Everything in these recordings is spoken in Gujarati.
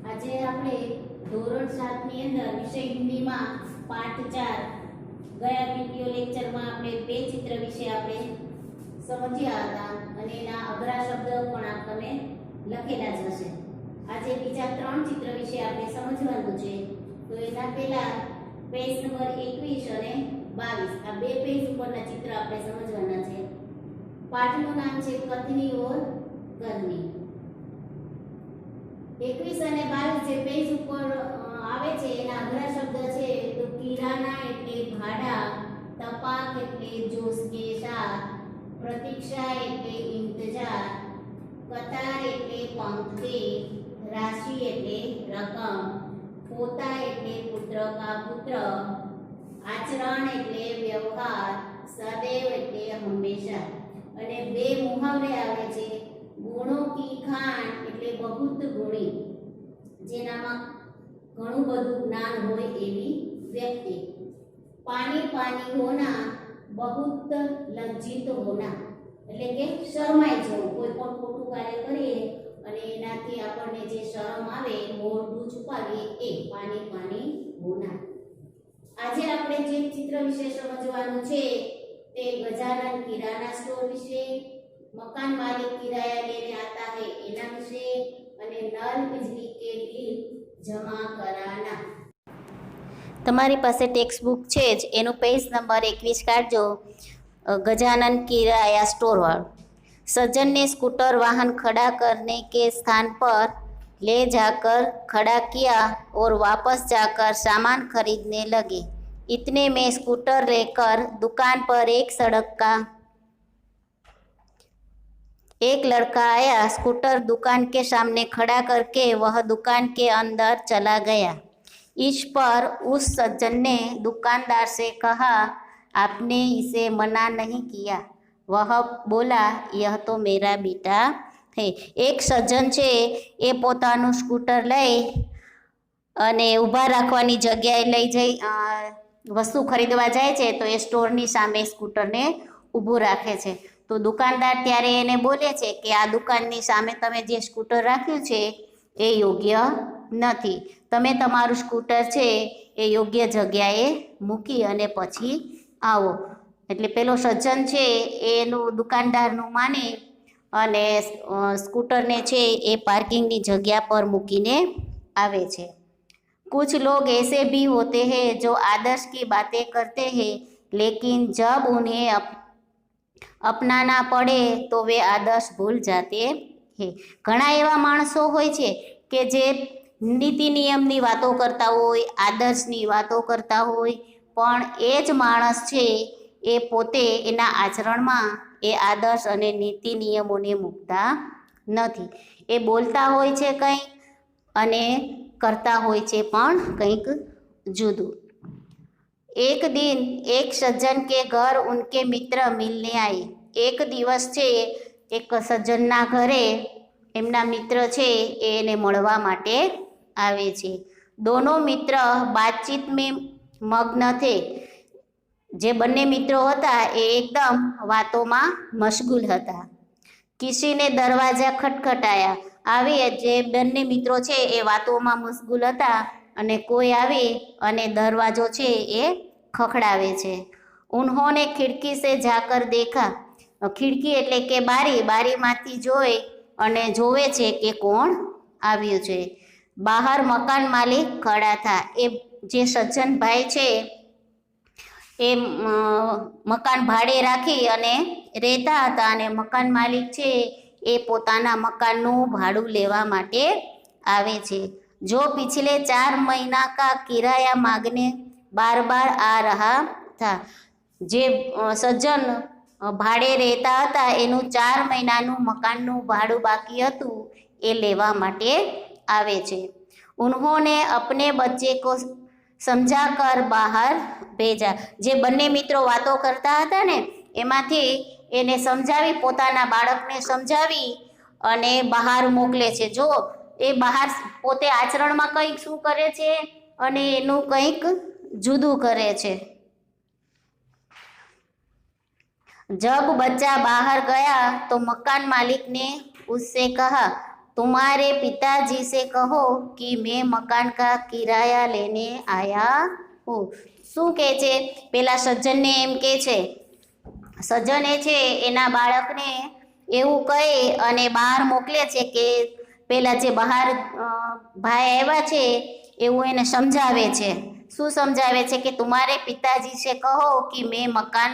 આજે આપણે ધોરણ 7 ની અંદર વિષય હિન્દીમાં પાઠ 4 ગયા વિડિયો લેક્ચરમાં આપણે બે ચિત્ર વિશે આપણે સમજ્યા હતા અને એના અઘરા શબ્દ પણ આપણને લખેલા જ હશે. આજે બીજા 3 ચિત્ર વિશે આપણે સમજવાનું છે. તો એના પહેલા પેજ નંબર 21 અને 22 આ બે પેજ ઉપરના ચિત્ર આપણે સમજવાના છે. પાઠનું નામ છે પત્ની ઓર ઘરની. 21 અને 22 જે પેજ ઉપર આવે છે એના અઘરા શબ્દ છે તો કિરાના એટલે ભાડા, તપાક એટલે જોશ કે સાથ, પ્રતીક્ષા એટલે ઇંતજાર, કતાર એટલે પંક્તિ, રાશિ એટલે રકમ, પોતા એટલે પુત્ર કા પુત્ર, આચરણ એટલે વ્યવહાર, સदैव એટલે હંમેશા. અને બે મુહાવરે આવે છે. ગુણો કી ખાન એટલે બહુત ગુણી, જેનામાં ઘણું બધું જ્ઞાન હોય એવી વ્યક્તિ. પાણી પાણી હોના, બહુત લજ્જિત હોના એટલે કે શરમાઈ જવું. કોઈ પણ ખોટું કાર્ય કરીએ અને એનાથી આપણને જે શરમ આવે, મોઢું છુપાવીએ, એ પાણી પાણી હોના. આજે આપણે જે ચિત્ર વિશે સમજવાનું છે તે ગજાનન કિરાના સ્ટોર વિશે, मकान मालिक किराया लेने आता है एना विषे અને નલ बिजली के बिल जमा कराना. તમારી પાસે ટેક્સ્ટ બુક છે જ, એનું પેજ નંબર 21 કાઢજો. गजानन किराया स्टोर वाला. सज्जन ने स्कूटर वाहन खड़ा करने के स्थान पर ले जाकर खड़ा किया और वापस जाकर सामान खरीदने लगे. इतने में स्कूटर लेकर दुकान पर एक लड़का आया. स्कूटर दुकान के सामने खड़ा करके वह दुकान के अंदर चला गया. इस पर उस सज्जन ने दुकानदार से कहा, आपने इसे मना नहीं किया. वह बोला, यह तो मेरा बेटा है. एक सज्जन છે એ પોતાનું સ્કૂટર લઈ અને ઊભા રાખવાની જગ્યાએ લઈ જઈ વસ્તુ ખરીદવા જાય છે તો એ સ્ટોરની સામે સ્કૂટરને ઊભું રાખે છે. તો દુકાનદાર ત્યારે એને બોલે છે કે આ દુકાનની સામે તમે જે સ્કૂટર રાખ્યું છે એ યોગ્ય નથી. તમે તમારું સ્કૂટર છે એ યોગ્ય જગ્યાએ મૂકી અને પછી આવો. એટલે પેલો સજ્જન છે એનું દુકાનદારનું માની અને સ્કૂટરને છે એ પાર્કિંગની જગ્યા પર મૂકીને આવે છે. कुछ लोग ऐसे भी होते हैं जो आदर्श की बातें करते हैं लेकिन जब उन्हें अपनाना પડે તો વે આદર્શ ભૂલ જાતે હે. ઘણા એવા માણસો હોય છે કે જે નીતિ નિયમની વાતો કરતા હોય, આદર્શની વાતો કરતા હોય, પણ એ જ માણસ છે એ પોતે એના આચરણમાં એ આદર્શ અને નીતિ નિયમોને મૂકતા નથી. એ બોલતા હોય છે કંઈ અને करता હોય છે પણ કંઈક જુદું. एक दिन एक सज्जन के घर उनके मित्र मिलने आए. एक દિવસ છે એક સજ્જનના ઘરે એમના મિત્ર છે એને મળવા માટે આવે છે. दोनों मित्र बातचीत में मग्न थे. જે બંને મિત્રો હતા એ એકદમ વાતોમાં મશગુલ હતા. કિસીને દરવાજા ખટખટાયા. આવી જે બંને મિત્રો છે એ વાતોમાં મશગુલ હતા અને કોઈ આવી અને દરવાજો છે એ ખખડાવે છે. ઉન્હોને ખિડકી સે જાકર દેખા. ખિડકી એટલે કે બારી, બારીમાંથી જોઈ અને જોવે છે કે કોણ આવ્યું છે. બહાર મકાન માલિક ખડા થા. એ જે સજ્જન ભાઈ છે એ મકાન ભાડે રાખી અને રહેતા હતા અને મકાન માલિક છે એ પોતાના મકાનનું ભાડું લેવા માટે આવે છે. જો પિછલે 4 મહિના કા કિરાયા માગને બાર બાર આ રહા થા. જે સજ્જન ભાડે રહેતા હતા એનું 4 મહિનાનું મકાનનું ભાડું બાકી હતું એ લેવા માટે આવે છે. ઉન્હોને અપને બચ્ચે કો સમજા કર બહાર ભેજા. જે બંને મિત્રો વાતો કરતા હતા ને એમાંથી એને સમજાવી, પોતાના બાળકને સમજાવી અને બહાર મોકલે છે. જો એ બહાર પોતે આચરણમાં કંઈક શું કરે છે અને એનું કંઈક જુદું કરે છે. जब बच्चा बाहर गया तो मकान मालिक ने उससे कहा, तुम्हारे पिताजी से कहो कि मैं मकान का किराया लेने आया हूँ। શું કહે છે? પેલા સજ્જનને એમ કહે છે, સજ્જને છે એના બાળકને એવું કહે અને બહાર મોકલે છે કે પેલા જે બહાર ભાઈ આવ્યા છે એવું એને સમજાવે છે. શું સમજાવે છે? કે તુમારે પિતાજી છે કહો કે મેં મકાન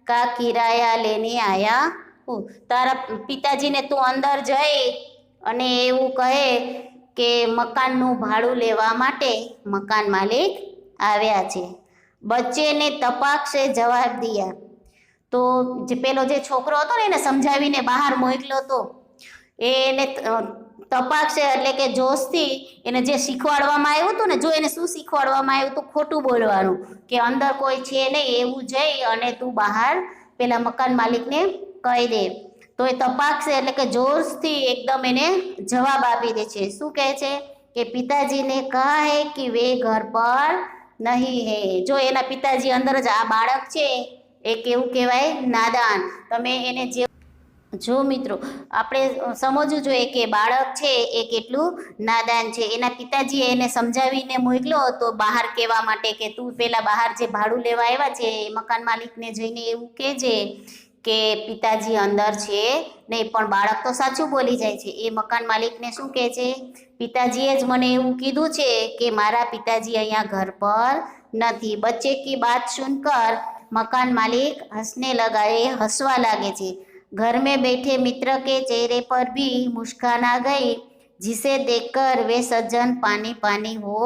કા કિરાયા લેને આયા હું. તારા પિતાજીને તું અંદર જઈ અને એવું કહે કે મકાનનું ભાડું લેવા માટે મકાન માલિક આવ્યા છે. બચ્ચે ને તપાક સે જવાબ દિયા. તો જે પેલો જે છોકરો હતો ને એને સમજાવીને બહાર મોકલ્યો હતો, એને તપાક છે એટલે કે જોશથી એને જે શીખવાડવામાં આવ્યું હતું ને, જો એને શું શીખવાડવામાં આવ્યું હતું? ખોટું બોલવાનું, કે અંદર કોઈ છે નહીં એવું જઈ અને તું બહાર પેલા મકાન માલિકને કહી દે. તો એ તપાક છે એટલે કે જોશથી એકદમ એને જવાબ આપી દે છે. શું કહે છે? કે પિતાજીને કહા હે કે વે ઘર પર નહીં હે. જો એના પિતાજી અંદર જ, આ બાળક છે એ કેવું કહેવાય? નાદાન. તમે એને જે જો મિત્રો આપણે સમજવું જોઈએ કે બાળક છે એ કેટલું નાદાન છે. એના પિતાજીએ એને સમજાવીને મોકલ્યો હતો બહાર કહેવા માટે કે તું પેલા બહાર જે ભાડું લેવા આવ્યા છે એ મકાન માલિકને જઈને એવું કહેજે કે પિતાજી અંદર છે નહીં. પણ બાળક તો સાચું બોલી જાય છે. એ મકાન માલિકને શું કહે છે? પિતાજીએ જ મને એવું કીધું છે કે મારા પિતાજી અહીંયા ઘર પર નથી. બચ્ચે કી બાત સુનકર મકાન માલિક હસને લગા. એ હસવા લાગે છે. घर में बैठे मित्र के चेहरे पर भी मुस्कान आ गई, जिसे देखकर वे सज्जन पानी पानी हो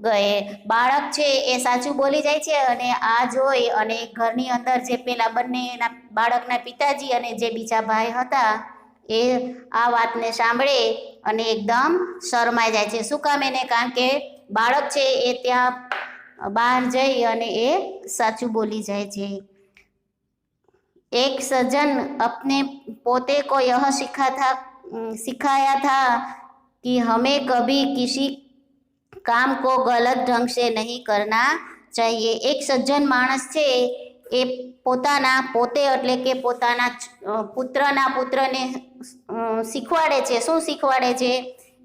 गए. બાળક છે એ સાચું બોલી જાય છે અને આ જોઈ અને ઘરની અંદર જે પેલા બંને એના બાળકના પિતાજી અને જે બીજા ભાઈ હતા એ આ વાતને સાંભળે અને એકદમ શરમાઈ જાય છે. શું કામ? એને કારણ કે બાળક છે એ ત્યાં બહાર જઈ અને એ સાચું બોલી જાય છે. एक सज्जन अपने पोते को यह सिखाया था कि हमें कभी किसी काम को गलत ढंग से नहीं करना चाहिए. एक सज्जन माणस છે એ પોતાના પોતે એટલે કે પોતાના પુત્રને શીખવાડે છે. શું શીખવાડે છે?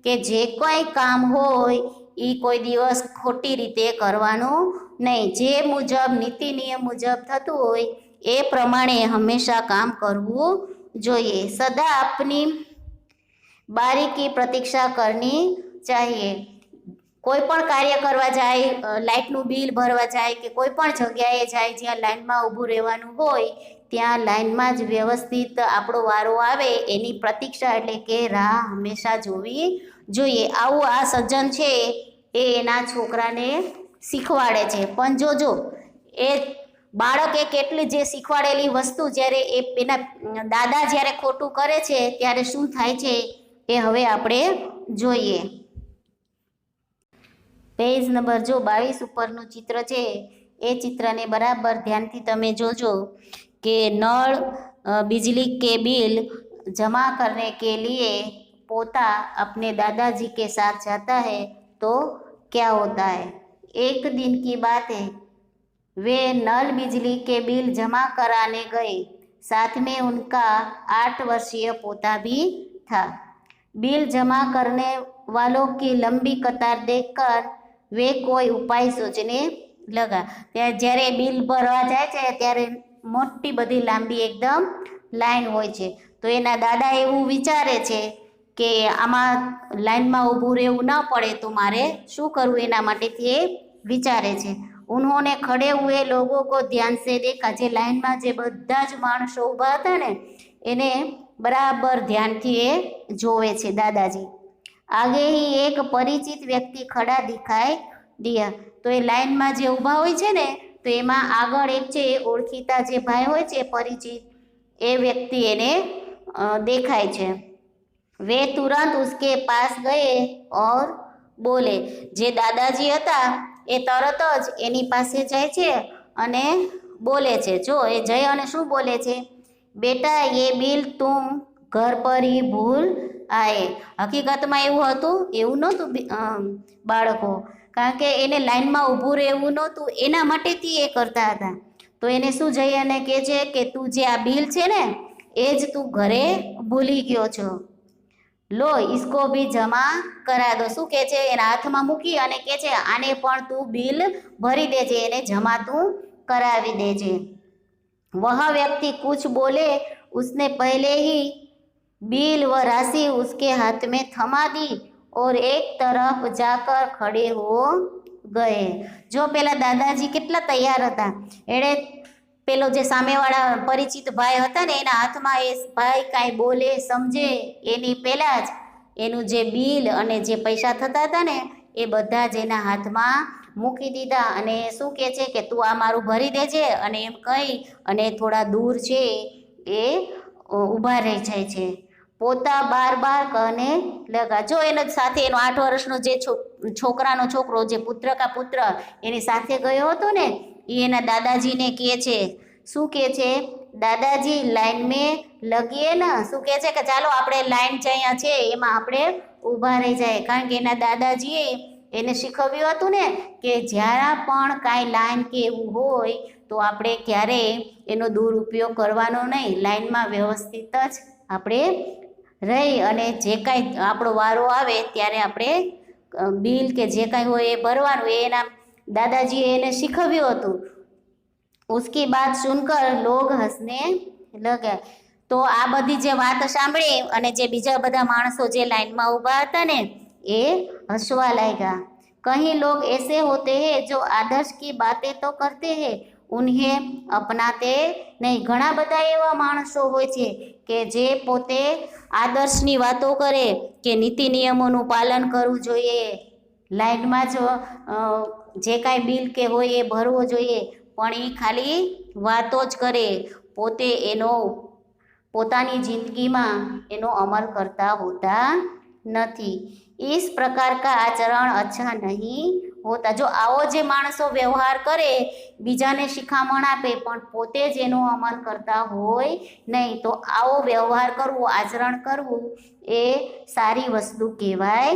કે જે કોઈ કામ હોય એ કોઈ દિવસ ખોટી રીતે કરવાનું નહીં. જે મુજબ નીતિ નિયમ મુજબ થતું હોય એ પ્રમાણે હંમેશા કામ કરવું જોઈએ. સદા આપની બારી કી પ્રતીક્ષા કરની ચાહીએ. કોઈ પણ કાર્ય કરવા જાય, લાઇટનું બિલ ભરવા જાય કે કોઈ પણ જગ્યાએ જાય જ્યાં લાઇનમાં ઊભું રહેવાનું હોય ત્યાં લાઇનમાં જ વ્યવસ્થિત આપણો વારો આવે એની પ્રતીક્ષા એટલે કે રાહ હંમેશા જોવી જોઈએ. આવું આ સજ્જન છે એ એના છોકરાને શીખવાડે છે. પણ જોજો એ બાળકે કેટલી જે શીખવાડેલી વસ્તુ જ્યારે એ એના દાદા જ્યારે ખોટું કરે છે ત્યારે શું થાય છે એ હવે આપણે જોઈએ. પેજ નંબર જો 22 ઉપરનું ચિત્ર છે એ ચિત્રને બરાબર ધ્યાનથી તમે જોજો કે નળ बिजली के बिल जमा करने के लिए पोता अपने दादाजी के साथ जाता है तो क्या होता है? एक दिन की बात है, वे नल बिजली के बिल जमा कराने गए. साथ में उनका 8 वर्षीय पोता भी था. बिल जमा करने वालों की लंबी कतार देखकर वे कोई उपाय सोचने लगा. જ્યારે બિલ ભરવા જાય છે ત્યારે મોટી બધી લાંબી એકદમ લાઈન હોય છે. તો એના દાદા એવું વિચારે છે કે આમાં લાઈનમાં ઊભું રહેવું ન પડે તો મારે શું કરવું એના માટેથી એ વિચારે છે. उन्होंने खड़े हुए लोगों को ध्यान से देखा. જે લાઈનમાં જે બધા જ માણસો ઊભા હતા ને એને બરાબર ધ્યાનથી એ જોવે છે દાદાજી. आगे ही एक परिचित व्यक्ति खड़ा दिखाई दिया. તો એ લાઈનમાં જે ઊભા હોય છે ને તો એમાં આગળ એક છે ઓળખીતા જે ભાઈ હોય છે પરિચિત એ વ્યક્તિ એને દેખાય છે. वे तुरंत उसके पास गए और बोले. જે દાદાજી હતા એ તરત જ એની પાસે જાય છે અને બોલે છે. જો એ જઈ અને શું બોલે છે? બેટા ये बिल तुम घर पर ही भूल आए. હકીકતમાં એવું હતું? એવું નહોતું બાળકો, કારણ કે એને લાઈનમાં ઊભું રહેવું નહોતું એના માટેથી એ કરતા હતા. તો એને શું જઈ અને કહે છે કે તું જે આ બિલ છે ને એ જ તું ઘરે ભૂલી ગયો છો. लो इसको भी जमा करा दो। શું કહે છે? એના હાથમાં મૂકી અને કહે છે આને પણ તું બિલ ભરી દેજે, એને જમા તું કરાવી દેજે। वह व्यक्ति कुछ बोले, उसने पहले ही बिल व राशि उसके हाथ में थमा दी और एक तरफ जाकर खड़े हो गए। जो પેલા દાદાજી કેટલા તૈયાર હતા, એણે પેલો જે સામેવાળા પરિચિત ભાઈ હતા ને એના હાથમાં એ ભાઈ કાંઈ બોલે સમજે એની પહેલાં જ એનું જે બિલ અને જે પૈસા થતા હતા ને એ બધા જ એના હાથમાં મૂકી દીધા અને શું કહે છે કે તું આ મારું ભરી દેજે અને એમ કહી અને થોડા દૂર છે એ ઊભા રહી જાય છે। પોતા બાર બાર કહને લગા। જો એનો સાથે એનો 8 વર્ષનો જે છોકરાનો છોકરો જે પુત્ર કા પુત્ર એની સાથે ગયો હતો ને એ એના દાદાજીને કહે છે, શું કહે છે? દાદાજી લાઈન મેં લગીએ ને, શું કહે છે કે ચાલો આપણે લાઈન જે અહીંયા છે એમાં આપણે ઊભા રહી જાય। કારણ કે એના દાદાજીએ એને શીખવ્યું હતું ને કે જ્યારે પણ કાંઈ લાઈન કે એવું હોય તો આપણે ક્યારેય એનો દુરુપયોગ કરવાનો નહીં, લાઈનમાં વ્યવસ્થિત જ આપણે રહી અને જે કાંઈ આપણો વારો આવે ત્યારે આપણે બિલ કે જે કાંઈ હોય એ ભરવાનું, એ એના દાદાજીએ એને શીખવ્યું હતું। उसकी बात सुनकर लोग हंसने लगे। तो आ बधी जे बात सांभળી અને જે બીજા બધા માણસો જે લાઈનમાં ઊભા હતા ને એ હસવા લાગ્યા। कहीं लोग ऐसे होते हैं जो आदर्श की बातें तो करते हैं, उन्हें अपनाते नहीं। ઘણા બધા એવા માણસો હોય છે કે જે પોતે આદર્શની વાતો કરે કે નીતિ નિયમોનું પાલન કરવું જોઈએ, લાઈનમાં જ જે કાંઈ બિલ કે હોય એ ભરવો જોઈએ, પણ એ ખાલી વાતો જ કરે, પોતે એનો પોતાની જિંદગીમાં એનો અમલ કરતા હોતા નથી। इस प्रकार का आचरण अच्छा नहीं होता। जो આવો જે માણસો વ્યવહાર કરે, બીજાને શિખામણ આપે પણ પોતે જ એનો અમલ કરતા હોય નહીં, તો આવો વ્યવહાર કરવો, આચરણ કરવું એ સારી વસ્તુ કહેવાય